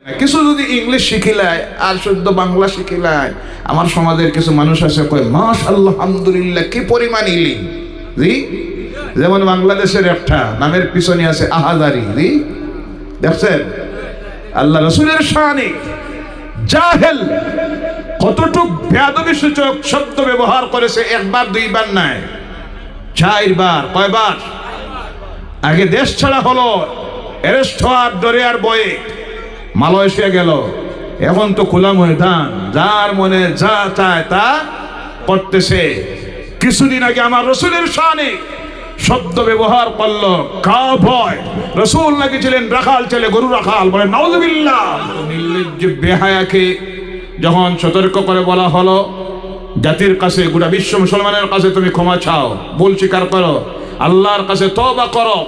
কিছু যদি ইংলিশ শিখিলায় আর শুদ্ধ বাংলা শিখিলায়, আমার সমাজের কিছু মানুষ আছে কয় মাশাআল্লাহ আলহামদুলিল্লাহ কি পরিমাণ ইলিম। জি, যেমন বাংলাদেশের একটা নামের পিছনে আছে আহাজারি। জি, দেখছেন আল্লাহ রাসূলের শানে জাহেল কতটুক বেয়াদবি সূচক শব্দ ব্যবহার করেছে, একবার দুইবার নয়, 4 বার। কয়বার? আগে দেশ ছাড়া হলো, অ্যারেস্ট হওয়ার ডরে আর বয়ে মালয়েশিয়া গেল। এখন তো খোলা ময়দান, যার মনে যা চায় তা করতেছে। কিছুদিন আগে আমার রসুলের শানে শব্দ ব্যবহার করলো কাফয়। রসুল নাকি ছিলেন রাখাল ছেলে, গরু রাখাল। বলে নাউযুবিল্লাহ। নির্লজ্জ বেহায়াকে যখন সতর্ক করে বলা হলো জাতির কাছে, গোটা বিশ্ব মুসলমানের কাছে তুমি ক্ষমা চাও, ভুল স্বীকার করো, আল্লাহর কাছে তওবা করো,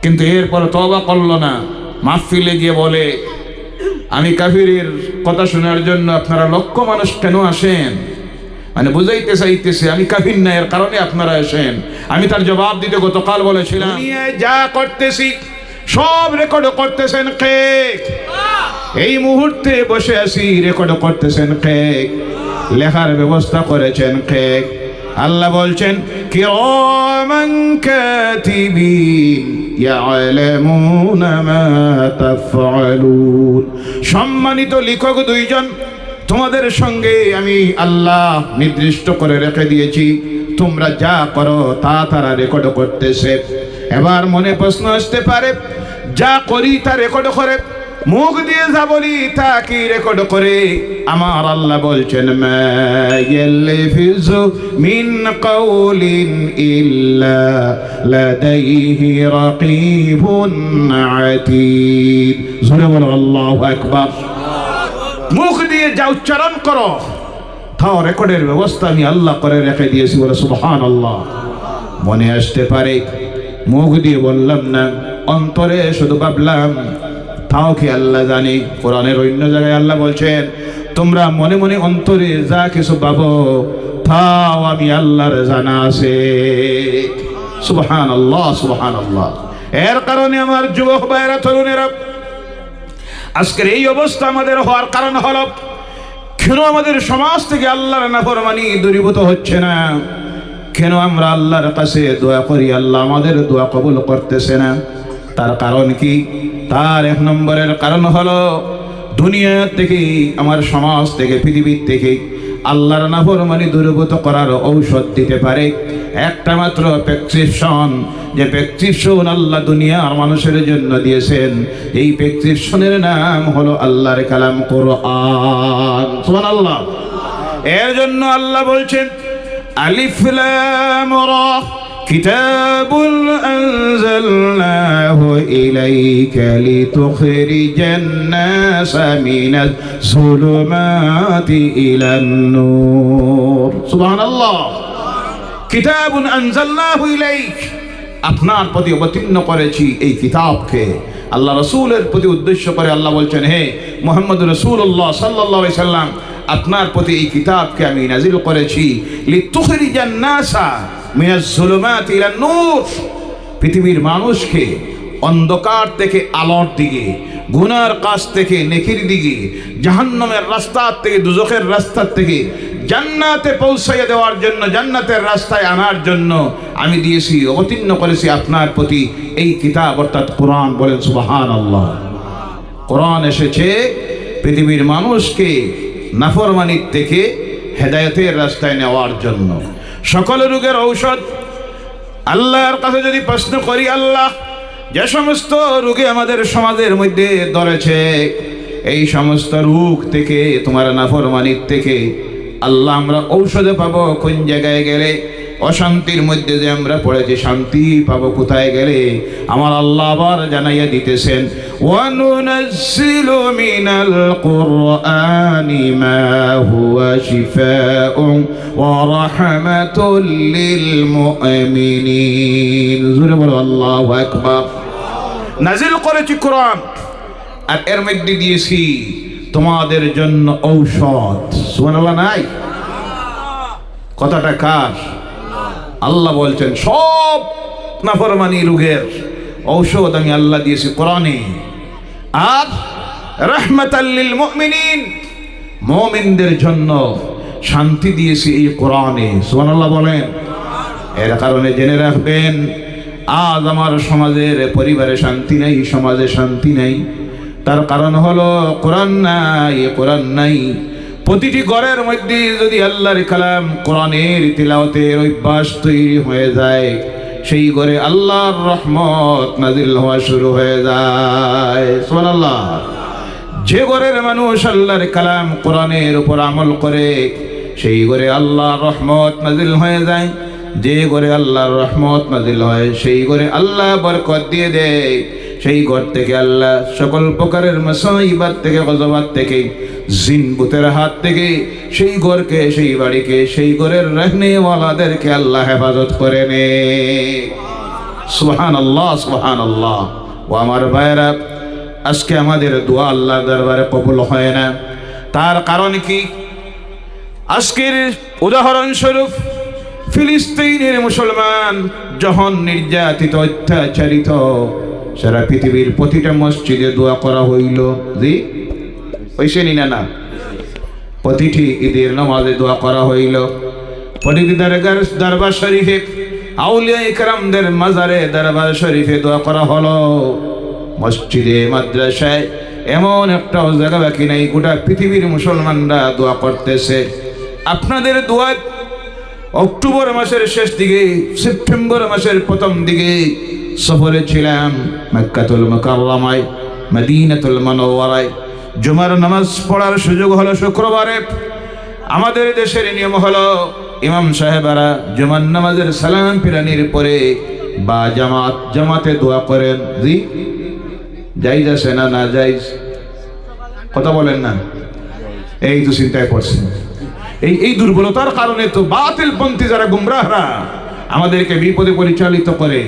কিন্তু এরপর তওবা করলো না। মাহফিলে গিয়ে বলে আমি কাফিরের কথা শোনার জন্য আপনারা লক্ষ মানুষ কেন আসেন? মানে বুঝাইতে চাইতেছে আমি কাফির না, এর কারণে আপনারা আসেন। আমি তার জবাব দিতে গতকাল বলেছিলাম দুনিয়ায় যা করতেছি সব রেকর্ড করতেছেন কে? এই মুহূর্তে বসে আছি, রেকর্ড করতেছেন কে? লেখার ব্যবস্থা করেছেন কে? আল্লাহ বলছেন কিরামান কাতিবিন ইয়ালামুনা মা তাফআলুন। সম্মানিত লেখক দুইজন তোমাদের সঙ্গে আমি আল্লাহ নির্দিষ্ট করে রেখে দিয়েছি, তোমরা যা করো তা তারা রেকর্ড করতেছে। এবার মনে প্রশ্ন আসতে পারে, যা করি তা রেকর্ড করে, মুখ দিয়ে যা বলি তা কি রেকর্ড করে? আমার আল্লাহ বলছেন মা ইয়ালফিযু মিন কাওলিন ইল্লা লাদাইহি রাকীবুন আতীদ। জোরে বলো আল্লাহু আকবার। মুখ দিয়ে যা উচ্চারণ করো তাও রেকর্ডের ব্যবস্থা আমি আল্লাহ করে রেখে দিয়েছি। বলে সুবহানাল্লাহ। মনে আসতে পারে মুখ দিয়ে বললাম না, অন্তরে শুধু ভাবলাম, তাও কি আল্লাহ জানে? কোরআনের অন্য জায়গায় আল্লাহ বলছেন তোমরা মনে মনে অন্তরে যা কিছু ভাবো তাও আমি আল্লাহর জানা আছে। সুবহানাল্লাহ, সুবহানাল্লাহ। এর কারণে আমার যুবক ভাইরা, তরুণেরা, আজকের এই অবস্থা আমাদের হওয়ার কারণ হলো কেন আমাদের সমাজ থেকে আল্লাহর নাফরমানি দূরীভূত হচ্ছে না? কেন আমরা আল্লাহর কাছে দোয়া করি, আল্লাহ আমাদের দোয়া কবুল করতেছে না? তার কারণ কি? তার 1 নম্বরের কারণ হলো দুনিয়া থেকে, আমার সমাজ থেকে, পৃথিবীর থেকে আল্লাহর নাফরমানি দূরীভূত করার ঔষধ দিতে পারে একটা মাত্র প্রেসক্রিপশন। যে প্রেসক্রিপশন আল্লাহ দুনিয়ার মানুষের জন্য দিয়েছেন, এই প্রেসক্রিপশনের নাম হলো আল্লাহর কালাম কোরআন। সুবহানাল্লাহ। এর জন্য আল্লাহ বলছেন আলিফ লাম রা কিতাবুন আনজালনাহু ইলাইকা লিতুখরিজান নাসা মিনাজ যুলুমাতি ইলান নূর। সুবহানাল্লাহ। কিতাবুন আনজালনাহু ইলাইক, আপনার প্রতি অবতীর্ণ করেছি এই কিতাবকে। আল্লাহ রাসূলের প্রতি উদ্দেশ্য করে আল্লাহ বলছেন হে মুহাম্মদ রাসূলুল্লাহ সাল্লাল্লাহু আলাইহি সাল্লাম, আপনার প্রতি এই কিতাবকে আমি নাজিল করেছি লিতুখরিজান নাসা মিনাজ যুলুমাতি ইলান নূর, পৃথিবীর মানুষকে অন্ধকার থেকে আলোর দিকে, গুনার কাজ থেকে নেকির দিকে, জাহান্নামের রাস্তা থেকে, দুজখের রাস্তা থেকে জান্নাতে পৌঁছাইয়া দেওয়ার জন্য, জান্নাতের রাস্তায় আনার জন্য আমি দিয়েছি, অবতীর্ণ করেছি আপনার প্রতি এই কিতাব অর্থাৎ কোরআন। বলেন সুবহানাল্লাহ। কোরআন এসেছে পৃথিবীর মানুষকে নাফরমানির থেকে হেদায়েতের রাস্তায় নেওয়ার জন্য। সকল রোগের ঔষধ আল্লাহর কাছে যদি প্রশ্ন করি, আল্লাহ যে সমস্ত রোগে আমাদের সমাজের মধ্যে ধরেছে, এই সমস্ত রোগ থেকে, তোমার নাফরমানির থেকে আল্লাহ আমরা ঔষধ পাবো কোন জায়গায় গেলে? অশান্তির মধ্যে যে আমরা পড়েছি, শান্তি পাবো কোথায় গেলে? আমার আল্লাহ আবার জানাইয়া দিতেছেন ওয়ানুনাজ্জিলু মিনাল কুরআনি মা হুয়া শিফাউন ওয়া রাহমাতুল লিল মুমিনিন। জোরে বলো আল্লাহু আকবার। নাজিল করেছি কোরআন, আর এর মধ্যে দিয়েছি তোমাদের জন্য ঔষধ। সুবহানাল্লাহ। নাই কথাটা কার? আল্লাহ বলছেন সব নাফরমানি রোগের ঔষধ আমি আল্লাহ দিয়েছি কোরআনে। আর রাহমাতাল লিল মুমিনিন, মুমিনদের জন্য শান্তি দিয়েছি এই কোরআনে। সুবহানাল্লাহ বলেন। এর কারণে জেনে রাখবেন, আজ আমার সমাজের পরিবারে শান্তি নাই, সমাজে শান্তি নাই। তার কারণ হলো কোরআন নাই, কোরআন নাই। প্রতিটি ঘরের মধ্যে যদি আল্লাহর কালাম কোরআনের তিলাওয়াতের অভ্যাস তৈরি হয়ে যায়, সেই ঘরে আল্লাহর রহমত নাজিল হওয়া শুরু হয়ে যায়। সুবহানাল্লাহ। যে ঘরের মানুষ আল্লাহর কালাম কোরআনের উপর আমল করে, সেই ঘরে আল্লাহর রহমত নাজিল হয়ে যায়। যে ঘরে আল্লাহর রহমত নাজিল হয়, সেই ঘরে আল্লাহ বরকত দিয়ে দেয়। সেই ঘর থেকে আল্লাহ সকল প্রকারের মুসিবত থেকে, গজবাত থেকে, জিন ভূতের হাত থেকে সেই ঘরকে, সেই বাড়িকে, সেই ঘরের রহনেওয়ালাদেরকে আল্লাহ হেফাজত করে নে। সুবহানাল্লাহ, সুবহানাল্লাহ। ও আমার ভাইরা, আজকে আমাদের দোয়া আল্লাহর দরবারে কবুল হয় না। তার কারণ কি? আজকের উদাহরণস্বরূপ ফিলিস্তিনের মুসলমান যখন নির্যাতিত, অত্যাচারিত, সারা পৃথিবীর প্রতিটা মসজিদে দোয়া করা হইল। জি হইছে নি না? প্রতিটি ঈদের নামাজে দোয়া করা হইল। প্রতিটি দরবার শরীফে, আউলিয়া ইকরামদের মাজারে, দরবার শরীফে দোয়া করা হলো। মসজিদে, মাদ্রাসায় এমন একটা জায়গা বাকি নাই, গোটা পৃথিবীর মুসলমানরা দোয়া করতেছে। আপনাদের দোয়া অক্টোবর মাসের শেষ দিকে, সেপ্টেম্বর মাসের প্রথম দিকে সফরে ছিলাম মক্কাতুল মুকাররমায়, মদিনাতুল মুনাওয়ারায়। জুমার নামাজ পড়ার সুযোগ হলো শুক্রবারে। আমাদের দেশের নিয়ম হলো ইমাম সাহেবেরা জুমার নামাজের সালাম ফিরানির পরে বা জামাতে দোয়া করেন। জি জায়েজ আছে না? না জায়েজ? কথা বলেন না। এই তো চিন্তায় পড়ছে। এই দুর্বলতার কারণে তো বাতিলপন্থী যারা গুমরাহরা আমাদেরকে বিপদে পরিচালিত করে।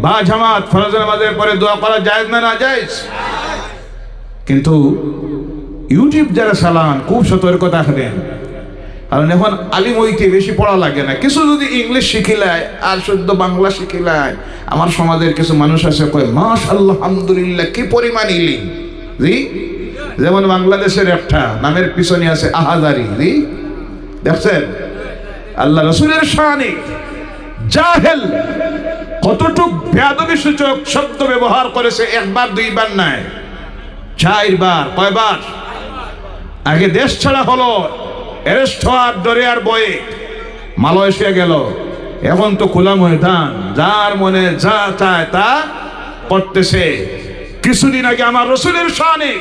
বা জামাত ফরজ নামাজের পরে দোয়া করা জায়েজ না? না জায়েজ। কিন্তু ইউটিউব যারা চালান, খুব সতর্ক থাকবেন। কারণ এখন আলিম হইতে বেশি পড়া লাগে না, কিছু যদি ইংলিশ শিখিলায় আর শুদ্ধ বাংলা শিখিলায়। আমার সমাজের কিছু মানুষ আছে কয় মাশাআল্লাহ, আলহামদুলিল্লাহ, কি পরিমাণ ইলিম। জি যেমন বাংলাদেশের একটা নামের পিছনে আছে আহাজারি। জি দেখছেন? আল্লাহ রাসূলের শানে জাহেল কতটুক বেয়াদবি সূচক শব্দ ব্যবহার করেছে, একবার দুইবার নয়, 4 বার। কয়বার? আগে দেশ ছাড়া হলো, অ্যারেস্ট হওয়ার ডরে আর বয়ে মালয়েশিয়া গেল। এখন তো খোলা ময়দান, যার মনে যা চায় তা করতেছে। কিছুদিন আগে আমার রাসূলের শানে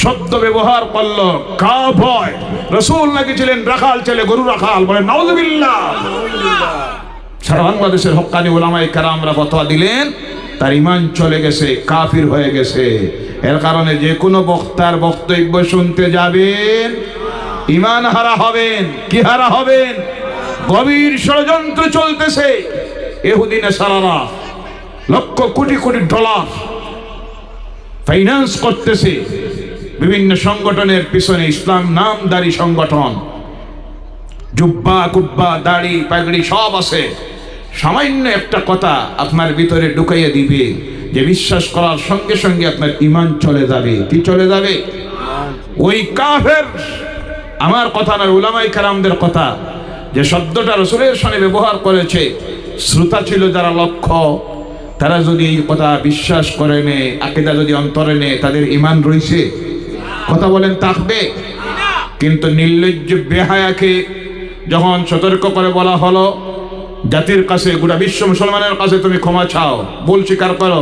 শব্দ ব্যবহার করলো কা ভয়। রাসূল নাকি ছিলেন রাখাল ছেলে, গরু রাখাল। বলে নাউযুবিল্লাহ। সারা বাংলাদেশের হক্কানি উলামায়ে কেরামরা ফতোয়া দিলেন, তার ঈমান চলে গেছে, কাফির হয়ে গেছে। এর কারণে যে কোনো বক্তার বক্তব্য শুনতে যাবেন, ঈমান হারা হবেন। কি হারা হবেন? গভীর ষড়যন্ত্র চলতেছে। ইহুদি নাসারারা লক্ষ কোটি কোটি ডলার ফাইন্যান্স করতেছে বিভিন্ন সংগঠনের পিছনে, ইসলাম নামদারি সংগঠন। জুব্বা কুব্বা দাড়ি পাগড়ি সব আছে। সামান্য একটা কথা আপনার ভিতরে ঢুকাইয়া দিবে যে বিশ্বাস করার সঙ্গে সঙ্গে আপনার ঈমান চলে যাবে। কি চলে যাবে? ওই কাফের, আমার কথা না, উলামায়ে কেরামদের কথা, যে শব্দটা রাসূলের শানে ব্যবহার করেছে, শ্রোতা ছিল যারা লক্ষ, তারা যদি এই কথা বিশ্বাস করে নে, আকীদা যদি অন্তরে নে, তাদের ঈমান রইছে? কথা বলেন, থাকবে? কিন্তু নির্লজ্জ বেহায়াকে যখন সতর্ক করে বলা হলো জাতির কাছে, গোটা বিশ্ব মুসলমানের কাছে তুমি ক্ষমা চাও, ভুল স্বীকার করো,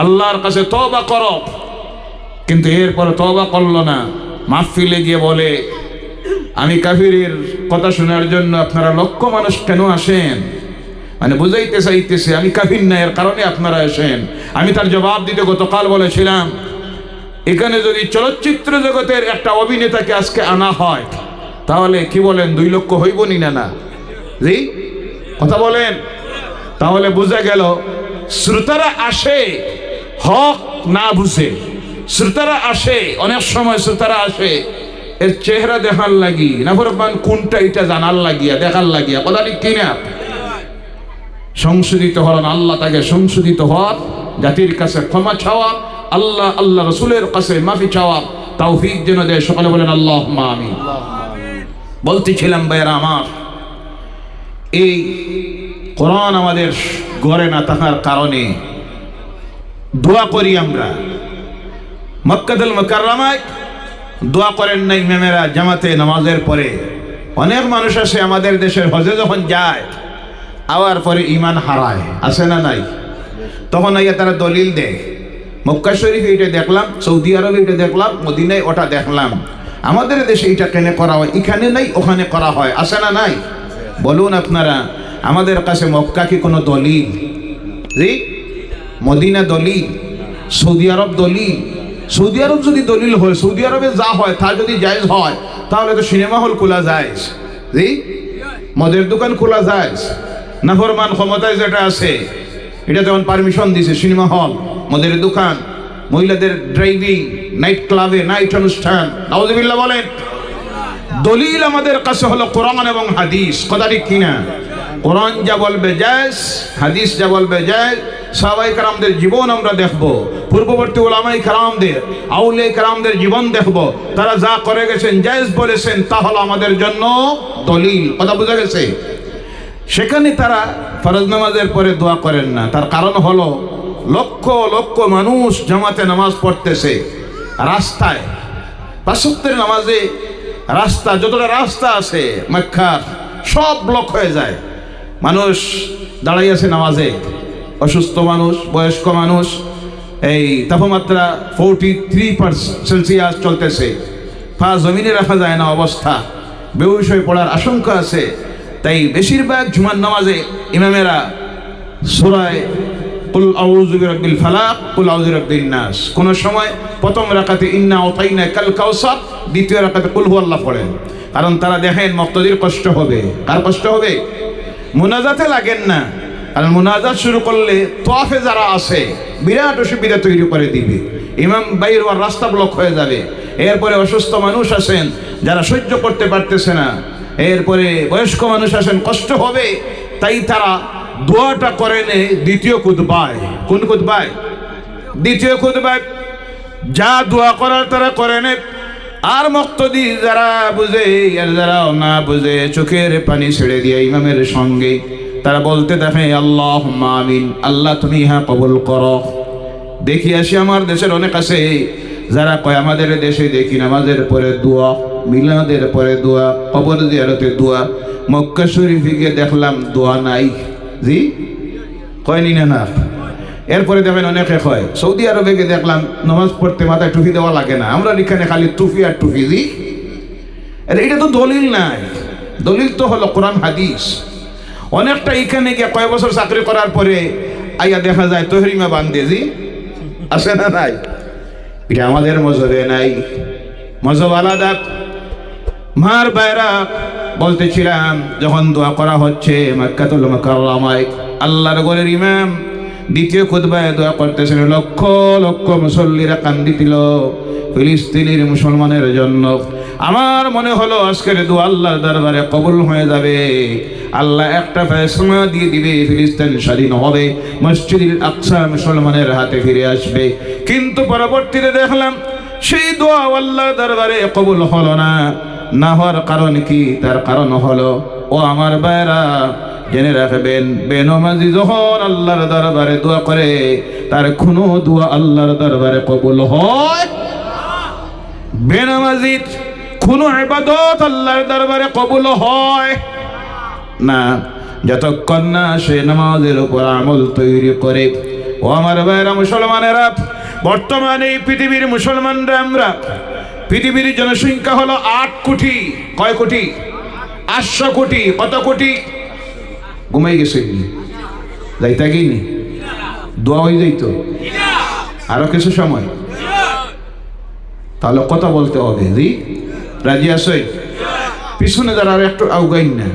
আল্লাহর কাছে তওবা করো, কিন্তু এরপর তওবা করলো না। মাহফিলে গিয়ে বলে আমি কাফিরের কথা শোনার জন্য আপনারা লক্ষ মানুষ কেন আসেন? মানে বুঝাইতে চাইতেছে আমি কাফির না, এর কারণে আপনারা আসেন। আমি তার জবাব দিতে গতকাল বলেছিলাম, এখানে যদি চলচ্চিত্র জগতের একটা অভিনেতাকে আজকে আনা হয়, তাহলে কি বলেন 2 লক্ষ হইব নি? না? জি কথা বলেন। তাহলে বুঝা গেল শ্রোতারা আসে হক না বুঝে। শ্রোতারা আসে, অনেক সময় শ্রোতারা আসে এর চেহারা দেখার লাগি, না বরং কোনটা এটা জানার লাগিয়া, দেখার লাগিয়া। কথা ঠিক কিনা? সংশোধিত হন, আল্লাহ তাকে সংশোধিত হওয়ার, জাতির কাছে ক্ষমা চাওয়া, আল্লাহ আল্লাহ রসুলের কাছে মাফি চাওয়া তৌফিক যেন দেয়। সকলে বলেন আল্লাহুম্মা আমিন। বলতেছিলাম ভাইয়েরা আমার, এই কোরআন আমাদের ঘরে না থাকার কারণে দোয়া করি আমরা। মক্কাতুল মুকাররমায় দোয়া করেন না ইমামেরা জামাতে নামাজের পরে? অনেক মানুষ আছে আমাদের দেশের হজে যখন যায় আওয়ার পরে ইমান হারায়, আছে না নাই? তখন আইয়া তারা দলিল দেয়, মক্কা শরীফে এটা দেখলাম, সৌদি আরবে এটা দেখলাম, মদিনায় ওটা দেখলাম, আমাদের দেশে এটা কেন করা হয়, এখানে নাই ওখানে করা হয়, আছে না নাই? বলুন আপনারা, আমাদের কাছে মক্কা কি কোনো দলিল? জি, মদিনা দলিল, সৌদি আরব দলিল। সৌদি আরব যদি দলিল হয়, সৌদি আরবে যা হয় তা যদি জায়েজ হয়, তাহলে তো সিনেমা হল খোলা যায়, জি, মদের দোকান খোলা যায়। নাফরমান ক্ষমতায় যেটা আছে এটা যেমন পারমিশন দিছে, সিনেমা হল, মদের দোকান, মহিলাদের ড্রাইভিং, নাইট ক্লাবে নাইট অনুষ্ঠান, নাউজুবিল্লাহ বলেন। দলিল আমাদের কাছে হলো কোরআন এবং হাদিস, কথা ঠিক কিনা? কোরআন যা বলবে জায়েজ, হাদিস যা বলবে জায়েজ। সাহাবায়ে কেরামদের জীবন আমরা দেখব, পূর্ববর্তী উলামায়ে কেরামদের, আউলিয়ায়ে কেরামদের জীবন দেখব, তারা যা করে গেছেন জায়েজ বলেছেন, তা হলো আমাদের জন্য দলিল। কথা বোঝা গেছে? সেখানে তারা ফরজ নামাজের পরে দোয়া করেন না, তার কারণ হলো লক্ষ লক্ষ মানুষ জামাতে নামাজ পড়তেছে, রাস্তায় ৫ ওয়াক্তের নামাজে রাস্তা, যতটা রাস্তা আছে মক্কার সব ব্লক হয়ে যায়, মানুষ দাঁড়াই আছে নামাজে, অসুস্থ মানুষ, বয়স্ক মানুষ, এই তাপমাত্রা 43°C চলতেছে, পা জমিনে রাখা যায় না অবস্থা, বেহুশ হয়ে পড়ার আশঙ্কা আছে। তাই বেশিরভাগ জুমার নামাজে ইমামেরা সূরা কুল আউযু বিরাব্বিল ফালাক, কুল আউযু বিরাব্বিন নাস, কোন সময় প্রথম রাকাতে ইন্না আতাইনা কাল কাউসার, দ্বিতীয় রাকাতে কুল হুয়াল্লাহ পড়েন। কারণ তারা দেখেন মুক্তাদির কষ্ট হবে। কার কষ্ট হবে? মুনাজাতে লাগেন না, আর মুনাজাত শুরু করলে তোয়াফে যারা আছে বিরাট অসুবিধা তৈরি করে দিবে, ইমাম বাইর হওয়ার রাস্তা ব্লক হয়ে যাবে। এরপরে অসুস্থ মানুষ আছেন যারা সহ্য করতে পারতেছে না, এরপরে বয়স্ক মানুষ আছেন, কষ্ট হবে। তাই তারা দোয়াটা করে নে দ্বিতীয় খুতবায়। কোন খুতবায়? দ্বিতীয় খুতবায় যা দোয়া করার তারা করে নে। আর মুক্তাদি যারা বুঝে আর যারা না বুঝে চোখের পানি ছেড়ে দিয়ে ইমামের সঙ্গে তারা বলতে দেখে আল্লাহুম্মা আমিন, আল্লাহ তুমি ইহা কবুল করো। দেখি আসি আমার দেশের অনেক আছে যারা কয় আমাদের দেশে দেখি নামাজের পরে দোয়া, মিলাদের পরে দোয়া, কবর জিয়ারতে দোয়া, মক্কা শরীফে গিয়ে দেখলাম দোয়া নাই। জি কয়নি না? এরপরে দেখেন অনেকে কয় সৌদি আরবে গিয়ে দেখলাম নামাজ পড়তে মাথায় টুপি দেওয়া লাগে না, আমরা এখানে খালি টুপি আর টুপি। জি এটা তো দলিল নাই, দলিল তো হলো কোরআন হাদিস। অনেকটা এখানে গিয়ে কয় বছর চাকরি করার পরে আইয়া দেখা যায় তহরিমা বান্ধে, জি আসে না নাই? এটা আমাদের মজহবে নাই, মজহব আলাদা। মার বাইরা বলতেছিলাম যখন দোয়া করা হচ্ছে মক্কাতুল মুকাররমায়, আল্লাহর ঘরের ইমাম দ্বিতীয় খুতবায় দোয়া করতেছেন, লক্ষ লক্ষ মুসল্লিরা কান্দিছিল ফিলিস্তিনের মুসলমানের জন্য। আমার মনে হলো আজকের দোয়া আল্লাহর দরবারে কবুল হয়ে যাবে, আল্লাহ একটা ফয়সালা দিয়ে দিবে, ফিলিস্তিন স্বাধীন হবে, মসজিদুল আকসা মুসলমানের হাতে ফিরে আসবে। কিন্তু পরবর্তীতে দেখলাম সেই দোয়া আল্লাহর দরবারে কবুল হলো না। না হওয়ার কারণ কি? তার কারণ হলো, ও আমার ভাইরা জেনে রাখবেন, বেনমাজি যখন আল্লাহর দরবারে দোয়া করে তার কোনো দোয়া আল্লাহর দরবারে কবুল হয়। বেনমাজির কোনো ইবাদত আল্লাহর দরবারে কবুল হয় না যতক্ষণ না সে নামাজের উপর আমল তৈরি করে। ও আমার ভাইরা মুসলমানেরা, বর্তমানে এই পৃথিবীর মুসলমানরা আমরা, পৃথিবীর জনসংখ্যা হলো 8 কোটি। কয় কোটি? 800 কোটি। কত কোটি? ঘুমাই গেছে, যাইতা গিনি দোয়া হয়ে যাইত আরো কিছু সময়, তাহলে কথা বলতে হবে। জি রাজি আসই? পিছনে যারা আর একটু আউগাইন না,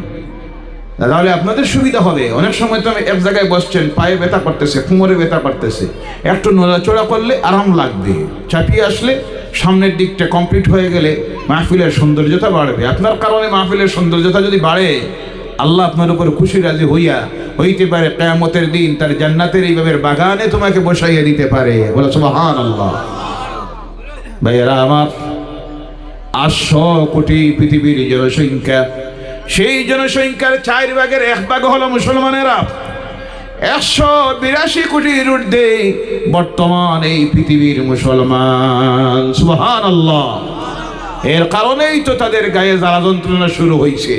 তাহলে আপনাদের সুবিধা হবে। অনেক সময় তো আমি এক জায়গায় বসছেন, পায়ে ব্যথা করতেছে, কোমরে ব্যথা করতেছে, একটু নড়াচড়া করলে আরাম লাগবে। চাপিয়ে আসলে সামনের দিকটা কমপ্লিট হয়ে গেলে মাহফিলের সৌন্দর্যতা বাড়বে। আপনার কারণে মাহফিলের সৌন্দর্যতা যদি বাড়ে, আল্লাহ আপনার উপর খুশি রাজি হইয়া হইতে পারে কিয়ামতের দিন তার জান্নাতের এইভাবে বাগানে তোমাকে বসাইয়া দিতে পারে। বলো সুবহানাল্লাহ। ভাইয়েরা আমার, 800 কোটি পৃথিবীর জনসংখ্যা, সেই জনসংখ্যার 4 ভাগের 1 ভাগ হলো মুসলমানেরা। 182 কোটির ঊর্ধ্বে বর্তমান এই পৃথিবীর মুসলমান। সুবহানাল্লাহ। এর কারণেই তো তাদের গায়ে জ্বালা যন্ত্রণা শুরু হয়েছে।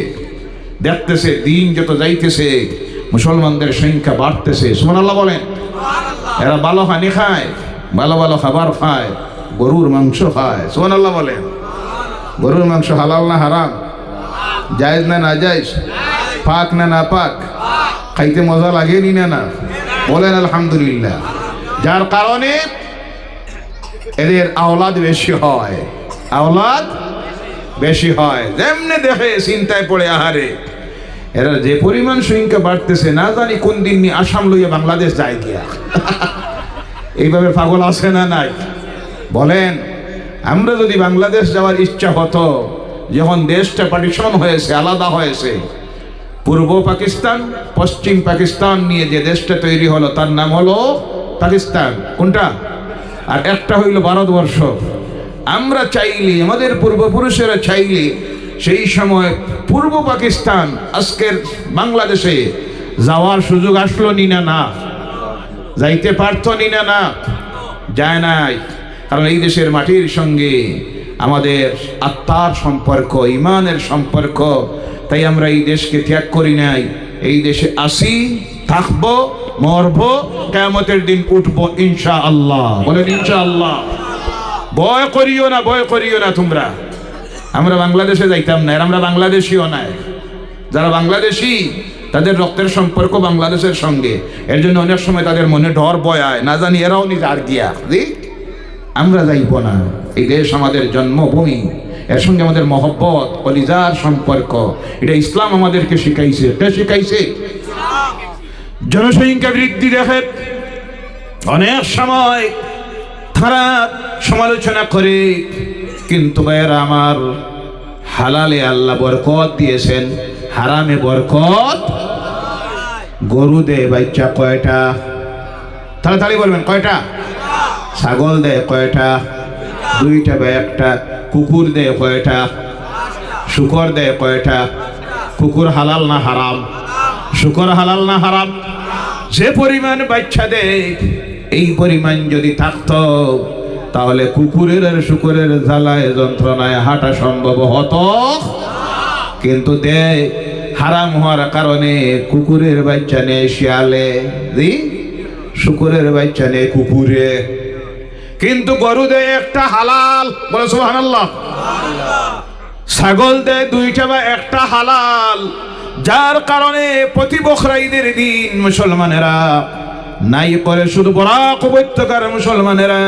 দেখতেছে দিন যত যাইতেছে মুসলমানদের সংখ্যা বাড়তেছে। সুবহানাল্লাহ বলেন। এরা ভালো পানি খায়, ভালো ভালো খাবার খায়, গরুর মাংস খায়। সুবহানাল্লাহ বলেন। গরুর মাংস হালাল না হারাম? জায়েজ না নাজায়েজ? পাক না নাপাক? খাইতে মজা লাগে নি না? বলেন আলহামদুলিল্লাহ। যার কারণে এদের আওলাদ বেশি হয়, আওলাদ বেশি হয়। যেমনে দেখে চিন্তায় পড়ে আহারে এরা যে পরিমাণ সংখ্যা বাড়তেছে, না জানি কোন দিন নিয়ে আসাম লইয়া বাংলাদেশ যায় গিয়া। এইভাবে পাগল আছে না নাই? বলেন। আমরা যদি বাংলাদেশ যাওয়ার ইচ্ছা হতো, যখন দেশটা পার্টিশন হয়েছে, আলাদা হয়েছে, পূর্ব পাকিস্তান পশ্চিম পাকিস্তান নিয়ে যে দেশটা তৈরি হলো তার নাম হলো পাকিস্তান। কোনটা? আর একটা হইল ভারতবর্ষ। আমরা চাইলে, আমাদের পূর্বপুরুষেরা চাইলে সেই সময় পূর্ব পাকিস্তান আজকের বাংলাদেশে যাওয়ার সুযোগ আসলো নি না? যাইতে পারতো নি না? যায় নাই। কারণ এই দেশের মাটির সঙ্গে আমাদের আত্মার সম্পর্ক, ইমানের সম্পর্ক। তাই আমরা এই দেশকে ত্যাগ করি নাই। এই দেশে আসি, থাকবো, মরবো, কিয়ামতের দিন উঠবো ইনশাআল্লাহ। বলেন ইনশাআল্লাহ। ভয় করিও না, ভয় করিও না তোমরা। আমরা বাংলাদেশে যাইতাম না, আমরা বাংলাদেশিও নাই। যারা বাংলাদেশি তাদের রক্তের সম্পর্ক বাংলাদেশের সঙ্গে, এর জন্য অনেক সময় তাদের মনে ডর ভয় আয়, না জানি এরাও নিজে আর গিয়া আমরা যাইব না। এই দেশ আমাদের জন্মভূমি, এর সঙ্গে আমাদের মহব্বত, কলিজার সম্পর্ক, এটা ইসলাম আমাদেরকে শিখাইছে। কে শিখাইছে? জনসংখ্যা বৃদ্ধি দেখে অনেক সময় তারা সমালোচনা করে, কিন্তু ভাইয়েরা আমার, হালালে আল্লাহ বরকত দিয়েছেন, হারামে বরকত। গরু দেয় বাচ্চা কয়টা? তাড়াতাড়ি বলবেন কয়টা? ছাগল দেয় কয়টা? 2টা বা 1টা। কুকুর দেয় কয়টা? শুকর দেয় কয়টা? কুকুর হালাল না হারাম? শুকর হালাল না হারাম? যে পরিমাণ বাচ্চা দেয়, এই পরিমাণ যদি থাকতো তাহলে কুকুরের আর শুকরের জ্বালায় যন্ত্রণায় হাঁটা সম্ভব হতো। কিন্তু দেয় হারাম হওয়ার কারণে কুকুরের বাচ্চা নেই শিয়ালে, শুকরের বাচ্চা নেই কুকুরে। কিন্তু গরু দেয় একটা হালাল। বলে সুবহানাল্লাহ। ছাগল দেয় 2টা বা 1টা হালাল। যার কারণে প্রতি বকরা ঈদের দিন মুসলমানেরা নাই করে, শুধু বরাক উপত্যকার মুসলমানেরা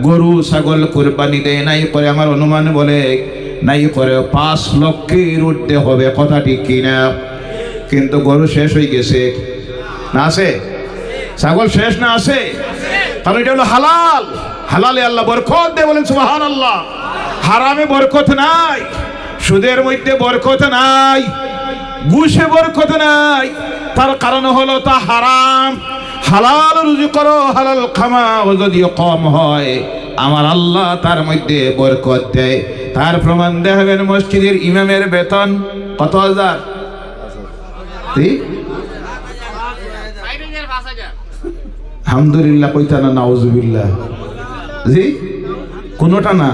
গরু ছাগল কুরবানি দেয় নাই করে। আমার অনুমান বলে নাই করে 5 লক্ষের ঊর্ধ্বে হবে। কথা ঠিক কিনা? কিন্তু গরু শেষ হয়ে গেছে না? আছে? ছাগল শেষ না? আছে। কারণ এটা হলো হালাল। হালালে আল্লাহ বরকত দেয়। বলেন সুবহানাল্লাহ। হারামে বরকত নাই, সুদের মধ্যে বরকত নাই, ঘুষে বরকত নাই। তার কারণ হলো তা হারাম। হালাল রুজি করো, হালাল খামাও, যদি কম হয় আমার আল্লাহ তার মধ্যে বরকত দেয়। তার প্রমাণ দেখাবেন মসজিদের ইমামের বেতন কত হাজার? আলহামদুলিল্লাহ কইতা না? নাউজুবিল্লাহ। জি, কোনোটা না।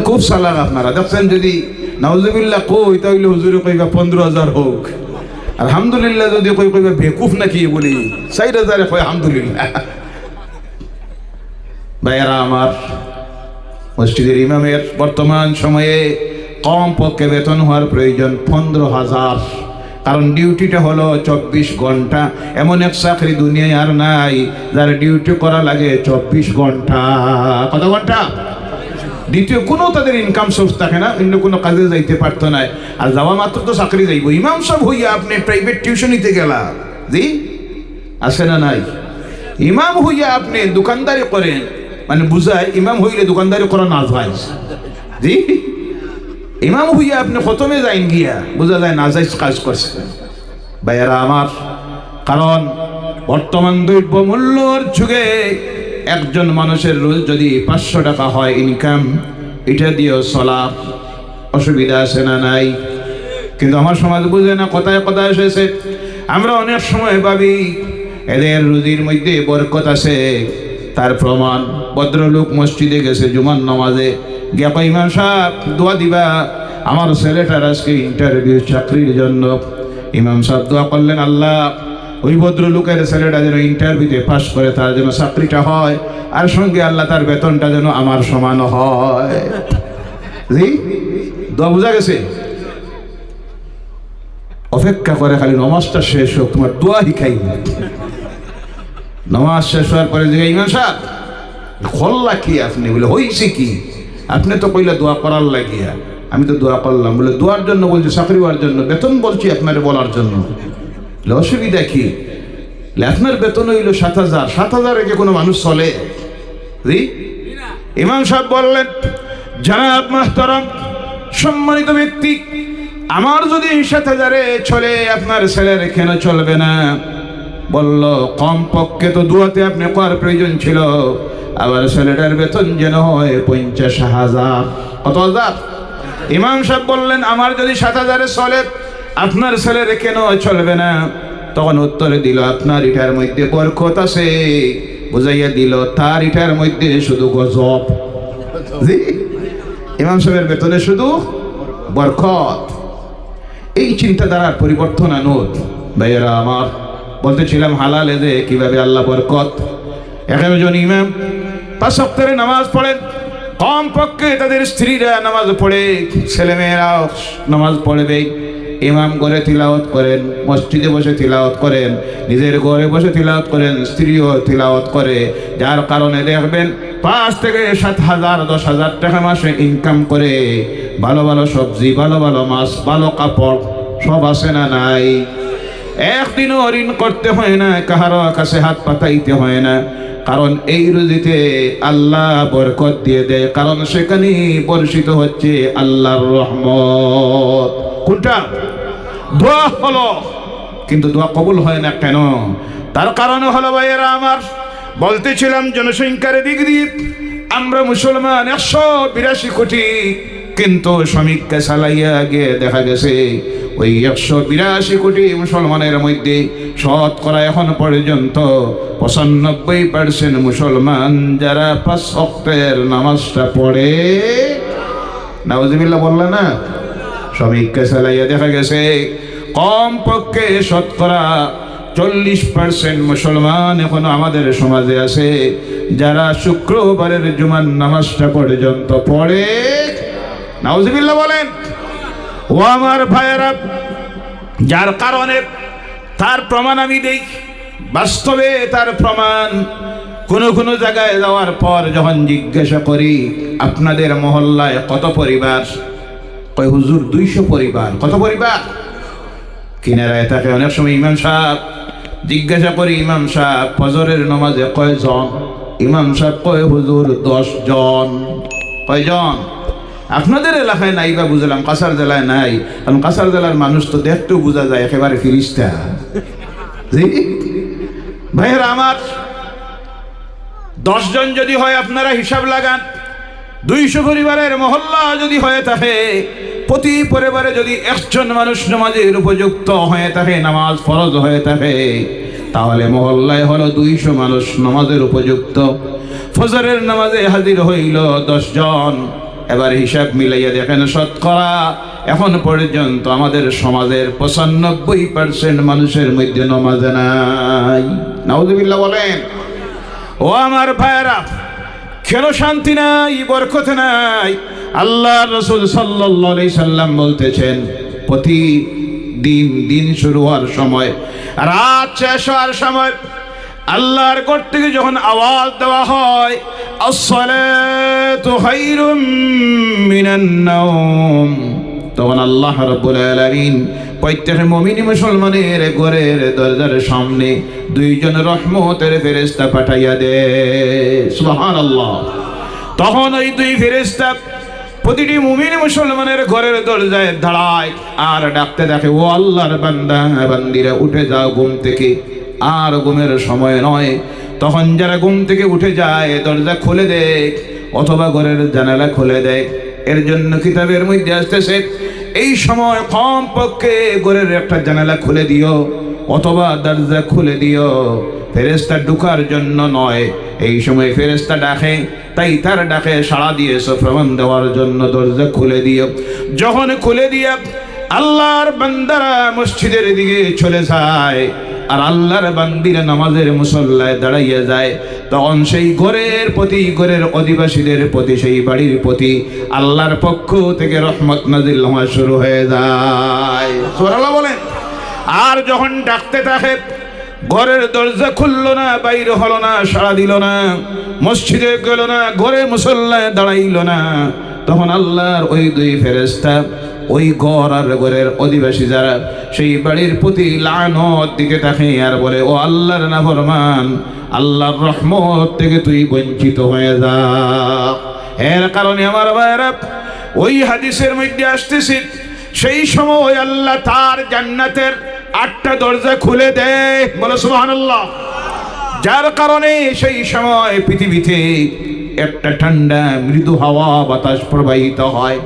খুব চালাক আপনারা। দেখছেন যদি নাউজুবিল্লাহ কই তাহলে হুজুরে কইবা 15,000 হোক। আলহামদুলিল্লাহ যদি কইবা বেকুফ নাকি বলি 4,000 কই আলহামদুলিল্লাহ। ভাইয়েরা আমার, মসজিদের ইমামের বর্তমান সময়ে কম পক্ষে বেতন হওয়ার প্রয়োজন 15,000। কারণ ডিউটিটা হলো 24 ঘন্টা। এমন এক চাকরি দুনিয়ায় আর নাই যার ডিউটি করা লাগে 24 ঘন্টা। কত ঘন্টা? দ্বিতীয় কোনো তাদের ইনকাম সোর্স থাকে না, অন্য কোনো কাজে যাইতে পারতো না। আর যাওয়া মাত্র তো চাকরি যাইব। ইমাম সব হইয়া আপনি প্রাইভেট টিউশন নিতে গেলা, জি আছে না নাই? ইমাম হইয়া আপনি দোকানদারি করেন, মানে বুঝায় ইমাম হইলে দোকানদারি করা না যায়, জি। ইমাম হইয়া আপনি খতমে যাইন গিয়া বোঝা যায় না যাই কাজ করছে। ভাইয়েরা আমার, কারণ বর্তমান দ্রব্য মূল্যর যুগে একজন মানুষের রোজ যদি 500 টাকা হয় ইনকাম, এটা দিয়েও চলা অসুবিধা আছে না নাই? কিন্তু আমার সমাজ বুঝে না, কথায় কথায় এসেছে। আমরা অনেক সময় ভাবি এদের রুজির মধ্যে বরকত আছে। তার প্রমাণ, ভদ্রলোক মসজিদে গেছে জুমার নামাজে, গিয়া কয় ইমাম সাহেব দোয়া দিবা, আমার ছেলেটার আজকে ইন্টারভিউ চাকরির জন্য। ইমাম সাহেব দোয়া করলেন, আল্লাহ ওই ভদ্রলোকের ছেলেটা যেন ইন্টারভিউতে পাস করে, তার যেন চাকরিটা হয়, আর সঙ্গে আল্লাহ তার বেতনটা যেন আমার সমান হয়। জি, দোয়া বুঝা গেছে? অপেক্ষা করে খালি নমাজটা শেষ হোক, তোমার দোয়া শিখাই। নমাজ শেষ হওয়ার পরে যে ইমাম সাহেব খোল্লা কি আপনি? বলে হয়েছে কি? আপনি তো কইলে দোয়া করার লাগিয়া। আমি তো দোয়া করলাম। বলে দোয়ার জন্য বলছি? চাকরি হওয়ার জন্য। বেতন বলছি আপনার বলার জন্য। অসুবিধা কি? আপনার বেতন হইল 7,000। 7,000 কি কোনো মানুষ চলে? জি? ইমাম সাহেব বললেন, জনাব মুহতারাম, সম্মানিত ব্যক্তি, আমার যদি 7,000 চলে, আপনার ছেলের কেন চলবে না? বলল, কম পক্ষে তো দুয়াতে আপনি করার প্রয়োজন ছিল, আবার ছেলেটার বেতন যেন হয় 50,000। কত হাজার? ইমাম সাহেব বললেন, আমার যদি 7,000 চলে, আপনার ছেলের কেন চলবে না? তখন উত্তরে দিল, আপনার এটার মধ্যে বরকত আছে। বুঝাইয়া দিল, তার এটার মধ্যে শুধু গজব। জি, ইমাম সাহেবের বেতনে শুধু বরকত। এই চিন্তাধারার পরিবর্তন আনুন ভাইয়েরা আমার। বলতেছিলাম হালালে যে কিভাবে আল্লাহ বরকত। একজন ইমাম 5 ওয়াক্তের নামাজ পড়েন, কম পক্ষে তাদের স্ত্রীরা নামাজ পড়ে, ছেলেমেয়েরাও নামাজ পড়বে। ইমাম ঘরে তিলাওয়াত করেন, মসজিদে বসে তিলাওয়াত করেন, নিজের ঘরে বসে তিলাওয়াত করেন, স্ত্রীও তিলাওয়াত করে। যার কারণে দেখবেন 5 থেকে 7,000 10,000 টাকা মাসে ইনকাম করে। ভালো ভালো সবজি, ভালো ভালো মাছ, ভালো কাপড় সব আছে না নাই? একদিনও ঋণ করতে হয় না, কাহারো কাছে হাত পাতাইতে হয় না। কারণ এই রুজিতে আল্লাহ বরকত দিয়ে দেয়, কারণ সেখানে বর্ষিত হচ্ছে আল্লাহর রহমত। কোনটা? দোয়া হলো, কিন্তু দোয়া কবুল হয় না কেন? তার কারণ হলো ভাইয়েরা আমার, বলতেছিলাম জনসংখ্যার দিক দিয়ে আমরা মুসলমান 182 কোটি, কিন্তু সমীক্ষা চালাইয়া গিয়ে দেখা গেছে ওই 182 কোটি মুসলমানের মধ্যে শতকরা এখন পর্যন্ত 95% মুসলমান যারা 5 ওয়াক্তের নামাজটা পড়ে। নাউজুবিল্লাহ বললা না? সমীক্ষা চালাইয়া দেখা গেছে কম পক্ষে শতকরা 40% মুসলমান এখনো আমাদের সমাজে আছে যারা শুক্রবারের জুমার নামাজটা পর্যন্ত পড়ে। নাউজুবিল্লাহ বলেন। ও আমার ভাইয়েরা, যার কারণে তার প্রমাণ আমি দেই, বাস্তবে তার প্রমাণ। কোন জায়গায় যাওয়ার পর যখন জিজ্ঞাসা করি আপনাদের মহল্লায় কত পরিবার, কয় হুজুর 200 পরিবার। কত পরিবার? কিনারায় থাকে অনেক সময় ইমাম সাহেব, জিজ্ঞাসা করি ইমাম সাহেব ফজরের নামাজে কয়জন? ইমাম সাহেব কয় হুজুর 10 জন। কয়জন? আপনাদের এলাকায় নাই বা বুঝলাম, কাছাড় জেলায় নাই, কারণ কাছাড় জেলার মানুষ তো দেখতেও বোঝা যায় একেবারে ফিরিস্তা। জি ভাইয়েরা আমার, 10 জন যদি হয় আপনারা হিসাব লাগান, 200 পরিবারের মহল্লা যদি হয়ে থাকে, প্রতি পরিবারে যদি 1 জন মানুষ নামাজের উপযুক্ত হয়ে থাকে, নামাজ ফরজ হয়ে থাকে, তাহলে মহল্লায় হলো 200 মানুষ নামাজের উপযুক্ত। ফজরের নামাজে হাজির হইল 10 জন। এবার হিসাব মিলাইয়া দেখেন শতকরা এখন পর্যন্ত আমাদের সমাজের 95% মানুষের মধ্যে নামাজ নাই। নাউজুবিল্লাহ বলেন। ও আমার ভাইয়েরা, কেন শান্তি নাই, বরকত নাই? আল্লাহ রাসূল সাল্লাল্লাহু আলাইহি সাল্লাম বলতেছেন, প্রতিদিন দিন শুরু হওয়ার সময়, রাত শেষ হওয়ার সময় আল্লাহর ঘর থেকে যখন আওয়াজ দেওয়া হয়, আসসালাতু খায়রুম মিনান নাওম, তখন আল্লাহ রাব্বুল আলামিন প্রত্যেক মুমিন মুসলমানের ঘরের দরজার সামনে 2 জন রহমতের ফেরেশতা পাঠাইয়া দেয়। সুবহানাল্লাহ। তখন ওই 2 ফেরেশতা প্রতিটি মুমিন মুসলমানের ঘরের দরজায় দাঁড়ায় আর ডাকতে দেখে, ও আল্লাহর বান্দা বান্দিরা উঠে যাও ঘুম থেকে, আর ঘুমের সময় নয়। তখন যারা ঘুম থেকে উঠে যায় দরজা খুলে দেয় অথবা ঘরের জানালা খুলে দেয়। এর জন্য কিতাবের মধ্যে আসতেছে, এই সময় কমপক্ষে ঘরের একটা জানালা খুলে দিও অথবা দরজা খুলে দিও, ফেরেশতা ঢোকার জন্য নয়। এই সময় ফেরেশতা ডাকে, তাই তার ডাকে সাড়া দিয়েছ প্রমাণ দেওয়ার জন্য দরজা খুলে দিও। যখন খুলে দিয়া আল্লাহর বান্দারা মসজিদের দিকে চলে যায় আর আল্লাহর বান্দিরা নামাজের মুসল্লায় দাঁড়াইয়া যায়, তখন সেই ঘরের প্রতি, ঘরের অধিবাসীদের প্রতি, সেই বাড়ির প্রতি আল্লাহর পক্ষ থেকে রহমত নাজিল হওয়া শুরু হয়ে যায়। সুবহানাল্লাহ বলেন। আর যখন ডাকতে থাকে, ঘরের দরজা খুললো না, বাইরে হলো না, সাড়া দিল না, মসজিদে গেল না, ঘরে মুসল্লায় দাঁড়াইল না, তখন আল্লাহর ওই দুই ফেরেশতা ওই ঘর আর ঘরের অধিবাসী যারা সেই বাড়ির প্রতি লানত দিকে তাকে আর বলে, ও আল্লাহর নাফরমান, আল্লাহর রহমত থেকে তুই বঞ্চিত হয়ে যা। এর কারণে আমার ভাইরা, ওই হাদিসের মধ্যে আসতেছে, সেই সময় আল্লাহ তার জান্নাতের 8টা দরজা খুলে দেয়, বলো সুবহানাল্লাহ। যার কারণে সেই সময় পৃথিবীতে একটা ঠান্ডা মৃদু হাওয়া বাতাস প্রবাহিত হয়।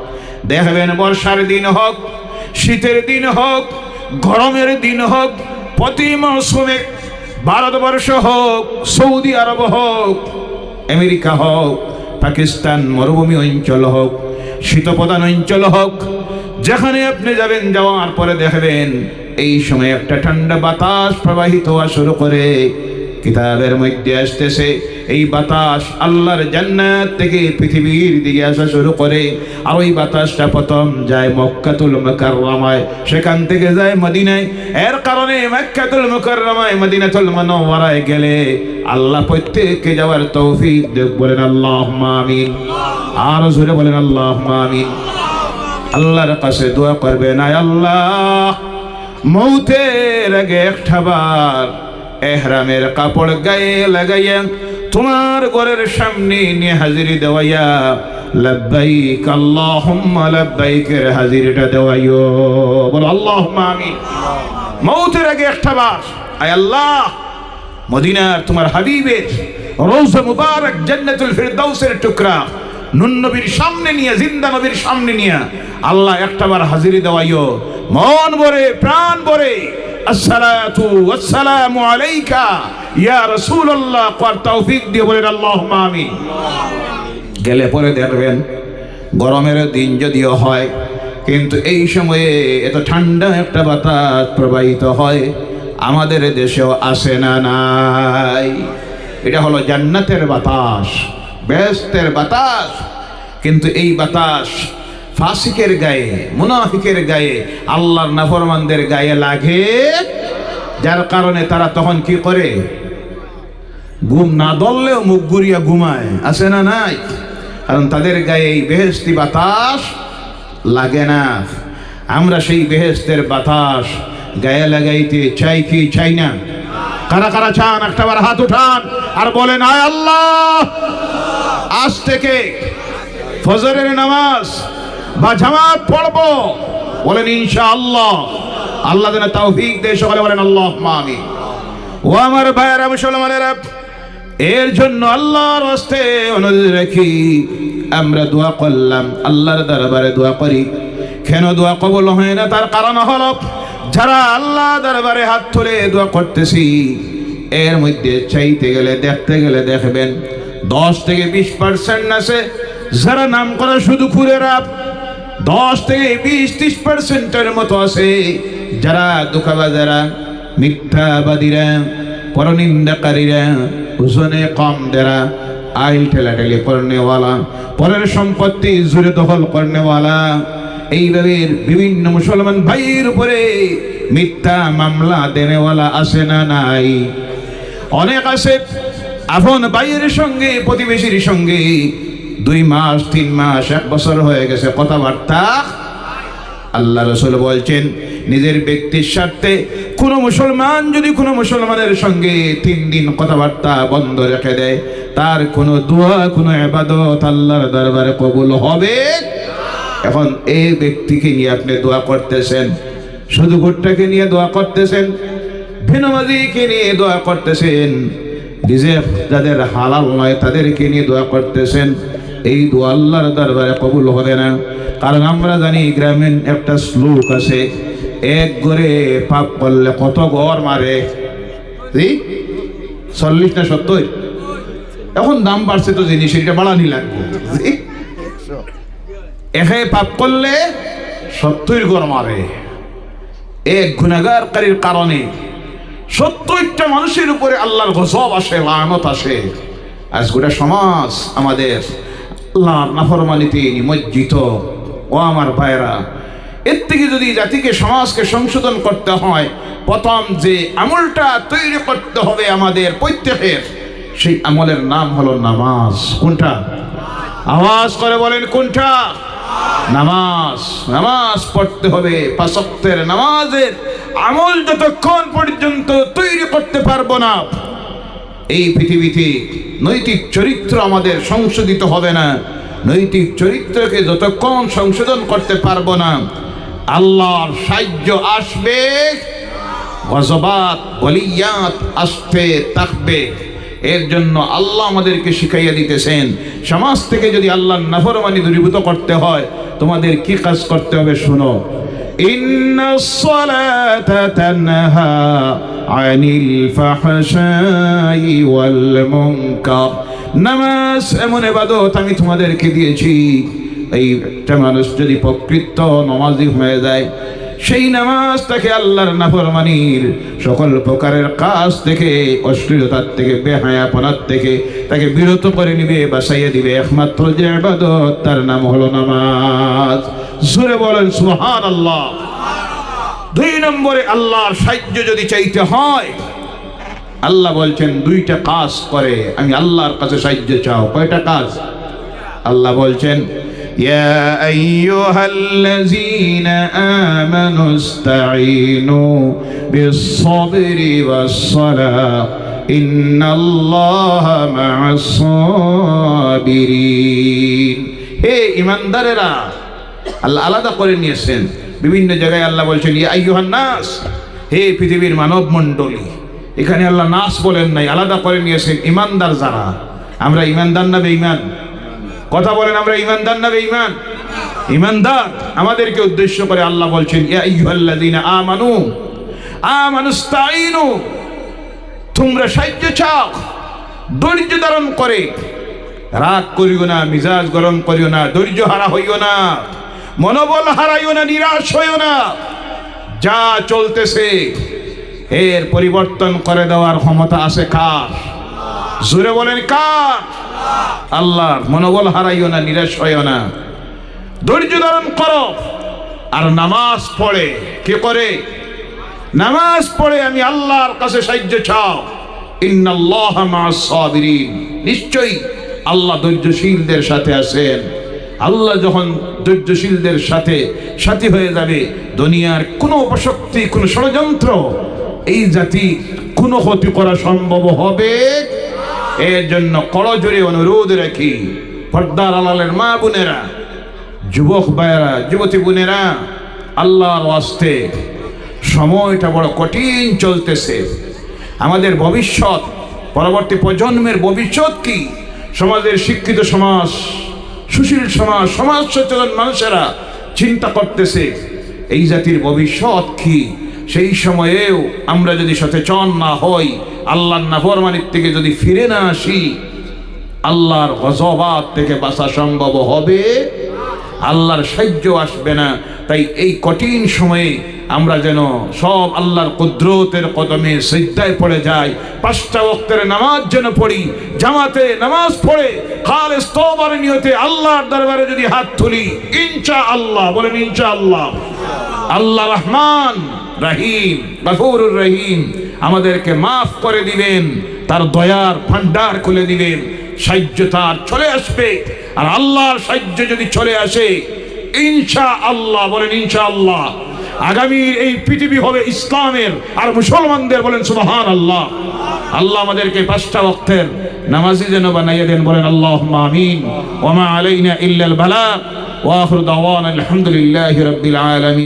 দেখবেন বর্ষার দিন হোক, শীতের দিন হোক, গরমের দিন হোক, প্রতি মৌসুমে ভারতবর্ষ হোক, সৌদি আরব হোক, আমেরিকা হোক, পাকিস্তান মরুভূমি অঞ্চল হোক, শীতপ্রধান অঞ্চল হোক, যেখানে আপনি যাবেন, যাওয়ার পরে দেখবেন এই সময় একটা ঠান্ডা বাতাস প্রবাহিত হওয়া শুরু করে। কিতাবের মধ্যে আসতেছে, এই বাতাস আল্লাহর জান্নাত থেকে পৃথিবীর দিকে আসা শুরু করে। আর ওই বাতাসটা প্রথম যায় মক্কাতুল মুকাররমায়, সেখান থেকে যায় মদিনায়। এর কারণে মক্কাতুল মুকাররমায়, মদিনাতুল মুনাওয়ারায় গেলে আল্লাহ প্রত্যেককে যাওয়ার তৌফিক দেন, বলেন আল্লাহুম্মা আমিন। আর জোরে বলেন আল্লাহুম্মা আমিন। আল্লাহর কাছে দোয়া করবেন, আয় আল্লাহ, মৌতের আগে একটাবার এহরামের কাপড় গায়ে লাগাইয়া তোমার ঘরের সামনে নিয়ে হাজিরি দেওয়াইয়া লাব্বাইক আল্লাহুম্মা লাব্বাইকের হাজিরিটা দেওয়াইও, বলো আল্লাহুম্মা আমিন। মৌতের আগে একটাবার, আয় আল্লাহ, মদিনার তোমার হাবিবের রওজা মুবারক জান্নাতুল ফিরদাউসের টুকরা নুন নবীর সামনে নিয়ে, জিন্দা নবীর সামনে নিয়ে আল্লাহ একটাবার হাজিরি দেওয়াইও, মন ভরে, প্রাণ ভরে আসসালাতু ওয়াসসালামু আলাইকা ইয়া রাসূলুল্লাহ কর তৌফিক দিয়ে বলেন আল্লাহুম্মা আমিন। গেলে পরে দেখবেন গরমের দিন যদিও হয়, কিন্তু এই সময়ে এত ঠান্ডা একটা বাতাস প্রবাহিত হয়, আমাদের দেশেও আসে না নাই। এটা হলো জান্নাতের বাতাস, বেহেশতের বাতাস। কিন্তু এই বাতাস ফাসিকের গায়ে, মুনাফিকের গায়ে, আল্লাহর নাফরমানদের গায়ে লাগে, যার কারণে তারা তখন কি করে, ঘুম না ধরলেও মুখ ঘুরিয়া ঘুমায়, আছে না নাই? কারণ তাদের গায়ে এই বেহেশতি বাতাস লাগে না। আমরা সেই বেহেশতের বাতাস গায়ে লাগাইতে চাই কি চাই না? কারা কারা চান একটাবার হাত উঠান আর বলেন, আয় আল্লাহ, আজ থেকে ফজরের নামাজ বা জামাত পড়বো, বলেন ইনশাআল্লাহ। আল্লাহ যেন তৌফিক দেয়, সকলে বলেন আল্লাহুম্মা আমিন। ও আমার ভাইয়েরা মুসলমানেরা, এর জন্য আল্লাহর হস্তে অনুরোধ রাখি, আমরা দোয়া করলাম, আল্লাহর দরবারে দোয়া করি। কেন দোয়া কবুল হয় না? তার কারণ হলো, যারা আল্লাহ দরবারে হাত তুলে দোয়া করতেছি, এর মধ্যে চাইতে গেলে, দেখতে গেলে দেখবেন 10 থেকে 20% আছে যারা নাম করা শুধু খুরেরা, 10 থেকে 20-30%-এর মতো আছে যারা ধোঁকাবাজেরা, মিথ্যাবাদীরা, পরনিন্দাকারীরা, হুজনে কম দেরা, আইল ঠেলাঠেলি করনেওয়ালা, পরের সম্পত্তি জুড়ে দখল করনেওয়ালা, এইভাবে বিভিন্ন মুসলমান ভাইয়ের উপরে মিথ্যা মামলা দেনেওয়ালা আছে না নাই? অনেক আছে। আপন ভাইয়ের সঙ্গে, প্রতিবেশীর সঙ্গে 2 মাস, 3 মাস, 1 বছর হয়ে গেছে কথাবার্তা। আল্লাহ রাসূল বলছেন, নিজের ব্যক্তির স্বার্থে কোনো মুসলমান যদি কোনো মুসলমানের সঙ্গে 3 দিন কথাবার্তা বন্ধ রেখে দেয়, তার কোনো দোয়া, কোনো ইবাদত আল্লাহর দরবারে কবুল হবে এখন এই ব্যক্তিকে নিয়ে আপনি দোয়া করতেছেন, শুধু ভুট্টাকে নিয়ে দোয়া করতেছেন, বেনামাজিকে নিয়ে দোয়া করতেছেন, রিজিক যাদের হালাল নয় তাদেরকে নিয়ে দোয়া করতেছেন। এই দোয়া আল্লাহর দরবারে কবুল হবে না। কারণ আমরা জানি গ্রামীণ একটা শ্লোক আছে, এক গড়ে পাপ করলে কত গড় মারে? 40 না 70? এখন দাম বাড়ছে তো জিনিসের, এটা বাড়ানি লাগবে। একে পাপ করলে 70 গড় মারে। এক গুনাহগারকারীর কারণে 70টা মানুষের উপরে আল্লাহর গজব আসে, লানত আসে। আজ গোটা সমাজ আমাদের আল্লাহর নাফরমানিতে নিমজ্জিত। ও আমার ভাইরা, এর থেকে যদি জাতিকে সমাজকে সংশোধন করতে হয়, প্রথম যে আমলটা তৈরি করতে হবে আমাদের প্রত্যেকের, সেই আমলের নাম হলো নামাজ। কোনটা? আওয়াজ করে বলেন কোনটা? নামাজ। নামাজ পড়তে হবে। 5 ওয়াক্তের নামাজের আমল যতক্ষণ পর্যন্ত তৈরি করতে পারবো না, এই পৃথিবীতে নৈতিক চরিত্র আমাদের সংশোধিত হবে না। নৈতিক চরিত্রকে যতক্ষণ সংশোধন করতে পারবো না, আল্লাহর সাহায্য আসবে, গজবাত বলিয়াত আসতে থাকবে। এর জন্য আল্লাহ আমাদেরকে শিখাইয়া দিতেছেন, সমাজ থেকে যদি আল্লাহর নাফরমানি দূরীভূত করতে হয়, তোমাদের কি কাজ করতে হবে শুনো। ইন্নাস সালাতা তানহা আনিল ফাহশাই ওয়াল মুনকার। নামাজ এমন ইবাদত আমি তোমাদেরকে দিয়েছি, এইটা মানুষ যদি প্রকৃত নামাজি হয়ে যায়, সেই নামাজ তাকে আল্লাহর নাফরমানির সকল প্রকারের কাজ থেকে, অশ্লীলতার থেকে, বেহায়াপনার থেকে তাকে বিরত করে নিবে, বাঁচাইয়া দিবে। একমাত্র যে ইবাদত, তার নাম হলো নামাজ। জোরে বলেন সুবহানাল্লাহ। 2 নম্বরে আল্লাহর সাহায্য যদি চাইতে হয়, আল্লাহ বলছেন 2টা কাজ করে আমি আল্লাহর কাছে সাহায্য চাও। কয়টা কাজ? আল্লাহ বলছেন, ইয়া আইয়ুহাল্লাযীনা আমানু ইসতাঈনু বিস-সাবরি ওয়াস-সালাহ ইন্নাল্লাহা মা'আস-সাবিরিন। হে ঈমানদারেরা, আল্লাহ আলাদা করে নিয়েছেন। বিভিন্ন জায়গায় আল্লাহ বলছেন ইয়া আইয়ুহান নাস, হে পৃথিবীর মানব মণ্ডলী। এখানে আল্লাহ নাস বলেন নাই, আলাদা করে নিয়েছেন ঈমানদার যারা। আমরা ঈমানদার না বেঈমান? কথা বলেন, আমরা ঈমানদার না বেঈমান? ঈমানদার। আমাদেরকে উদ্দেশ্য করে আল্লাহ বলছেন ইয়া আইয়ুহাল্লাযীনা আমানু ইসতাঈনু, তোমরা সাহায্য চাও, ধৈর্য ধারণ করে। রাগ করিও না, মিজাজ গরম করিও না, ধৈর্য হারা হইও না, মনোবল হারাইও না, নিরাশ হইও না। যা চলতেছে এর পরিবর্তন করে দেওয়ার ক্ষমতা আছে কার? জোরে বলেন কার? আল্লাহর। মনোবল হারাইও না, নিরাশ হইও না, ধৈর্য ধারণ করো। আর নামাজ পড়ে কে করে? নামাজ পড়ে আমি আল্লাহর কাছে সাহায্য চাও। ইন্নাল্লাহা মা'আস-সাবিরিন, নিশ্চয়ই আল্লাহ ধৈর্যশীলদের সাথে আছেন। আল্লাহ যখন ধৈর্যশীলদের সাথে সাথী হয়ে যাবে, দুনিয়ার কোনো অপশক্তি, কোনো ষড়যন্ত্র এই জাতি কোনো ক্ষতি করা সম্ভব হবে। এর জন্য করজোরে অনুরোধ রাখি, পর্দার আড়ালের মা বোনেরা, যুবক ভাইয়েরা, যুবতী বোনেরা, আল্লাহর ওয়াস্তে সময়টা বড় কঠিন চলতেছে। আমাদের ভবিষ্যৎ, পরবর্তী প্রজন্মের ভবিষ্যৎ কি? সমাজের শিক্ষিত সমাজ, সুশীল সমাজ, সমাজ সচেতন মানুষেরা চিন্তা করতেছে এই জাতির ভবিষ্যৎ কি। সেই সময়েও আমরা যদি সচেতন না হই, আল্লাহর নাফরমানির থেকে যদি ফিরে না আসি, আল্লাহর গজবাত থেকে বাঁচা সম্ভব হবে, আল্লাহর সাহায্য আসবে না। তাই এই কঠিন সময়ে আমরা যেন সব আল্লাহর কুদরতের কদমে সিজদায় পড়ে যাই। 5টা ওয়াক্তের নামাজ যেন পড়ি, জামাতে নামাজ পড়ে খালেস তওবার নিয়তে আল্লাহর দরবারে যদি হাত তুলি, ইনশাআল্লাহ, বলেন ইনশাআল্লাহ, আল্লাহ রহমান রহিম, গফুরুর রহিম আমাদেরকে মাফ করে দিবেন, তার দয়ার ভান্ডার খুলে দিবেন, সাহায্য তার চলে আসবে। আর আল্লাহর সাহায্য যদি চলে আসে, ইনশাআল্লাহ, বলেন ইনশাআল্লাহ, আগামীর এই পৃথিবী হবে ইসলামের আর মুসলমানদের। বলেন সুবহানাল্লাহ। আল্লাহ আমাদেরকে 5টা ওয়াক্তের নামাজি যেন বানাইয়া দেন। বলেন আল্লাহুম্মা আমিন। ওয়া মা আলাইনা ইল্লাল বালাগ। ওয়া আখিরু দাওয়ানা আলহামদুলিল্লাহি রাব্বিল আলামিন।